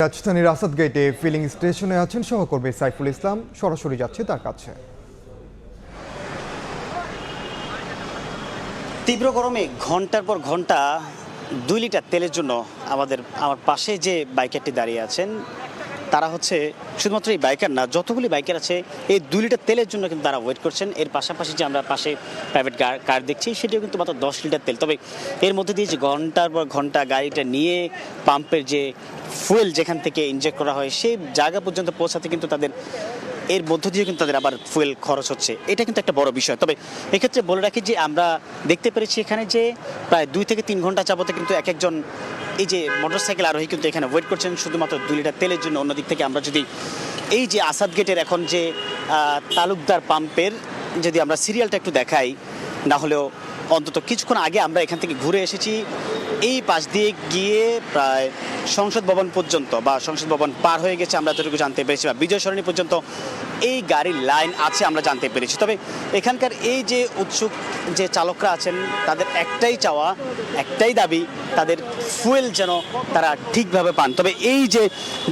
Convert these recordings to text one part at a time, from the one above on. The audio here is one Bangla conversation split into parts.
রাজধানীর আসাদ গেটে ফিলিং স্টেশনে আছেন সহকর্মী সাইফুল ইসলাম, সরাসরি যাচ্ছে তার কাছে। তীব্র গরমে ঘন্টার পর ঘন্টা 2 লিটার তেলের জন্য আমার পাশে যে বাইকারটি দাঁড়িয়ে আছেন তারা হচ্ছে শুধুমাত্র এই বাইকার না, যতগুলি বাইকার আছে এই 2 লিটার তেলের জন্য কিন্তু তারা ওয়েট করছেন। এর পাশাপাশি যে আমরা পাশে প্রাইভেট কার দেখছি সেটিও কিন্তু মাত্র 10 লিটার তেল। তবে এর মধ্যে দিয়ে যে ঘন্টার পর ঘন্টা গাড়িটা নিয়ে পাম্পের যে ফুয়েল যেখান থেকে ইনজেক্ট করা হয় সেই জায়গা পর্যন্ত পৌঁছাতে কিন্তু তাদের এর মধ্য দিয়ে কিন্তু তাদের আবার ফুয়েল খরচ হচ্ছে, এটা কিন্তু একটা বড় বিষয়। তবে এক্ষেত্রে বলে রাখি যে আমরা দেখতে পেরেছি এখানে যে প্রায় 2 থেকে 3 ঘন্টা যাবতে কিন্তু এক একজন এই যে মোটরসাইকেল আরোহী কিন্তু এখানে ওয়েট করছেন শুধুমাত্র 2 লিটার তেলের জন্য। অন্যদিক থেকে আমরা যদি এই যে আসাদ গেটের এখন যে তালুকদার পাম্পের যদি আমরা সিরিয়ালটা একটু দেখাই, না হলেও অন্তত কিছুক্ষণ আগে আমরা এখান থেকে ঘুরে এসেছি, এই পাশ দিয়ে গিয়ে প্রায় সংসদ ভবন পর্যন্ত বা সংসদ ভবন পার হয়ে গেছে আমরা যতটুকু জানতে পেরেছি, বা বিজয় সরণি পর্যন্ত এই গাড়ির লাইন আছে আমরা জানতে পেরেছি। তবে এখানকার এই যে উৎসুক যে চালকরা আছেন তাদের একটাই চাওয়া, একটাই দাবি, তাদের ফুয়েল যেন তারা ঠিকভাবে পান। তবে এই যে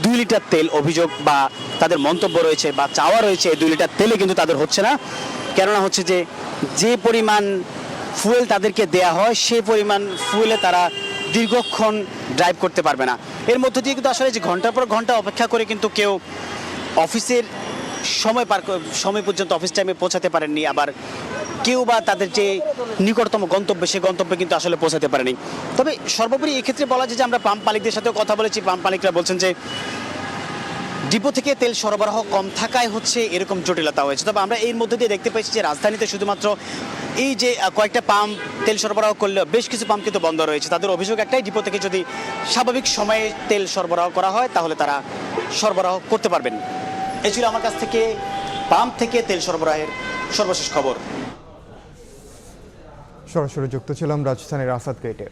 2 লিটার তেল অভিযোগ বা তাদের মন্তব্য রয়েছে বা চাওয়া রয়েছে, এই 2 লিটার তেলে কিন্তু তাদের হচ্ছে না। কেননা হচ্ছে যে পরিমাণ ফুয়েল তাদেরকে দেয়া হয় সেই পরিমাণ ফুয়েলে তারা দীর্ঘক্ষণ ড্রাইভ করতে পারবে না। এর মধ্য দিয়ে কিন্তু আসলে যে ঘন্টার পর ঘন্টা অপেক্ষা করে কিন্তু কেউ অফিসের সময় পর্যন্ত অফিস টাইমে পৌঁছাতে পারেননি, আবার কেউ বা তাদের যে নিকটতম গন্তব্য সেই গন্তব্যে কিন্তু আসলে পৌঁছাতে পারেনি। তবে সর্বোপরি এক্ষেত্রে বলা যায় যে আমরা পাম্প মালিকদের সাথেও কথা বলেছি, পাম্প মালিকরা বলছেন যে ডিপো থেকে তেল সরবরাহ কম থাকায় হচ্ছে এরকম জটিলতা হয়েছে। তবে আমরা এর মধ্যে দিয়ে দেখতে পেয়েছি যে রাজধানীতে শুধুমাত্র এই যে কয়েকটা পাম্প তেল সরবরাহ করলেও বেশ কিছু পাম্প কিন্তু বন্ধ রয়েছে। তাদের অভিযোগ একটাই, ডিপো থেকে যদি স্বাভাবিক সময়ে তেল সরবরাহ করা হয় তাহলে তারা সরবরাহ করতে পারবেন। এই ছিল আমার কাছ থেকে পাম্প থেকে তেল সরবরাহের সর্বশেষ খবর। সরাসরি যুক্ত ছিলাম রাজধানীর আসাদ গেটে।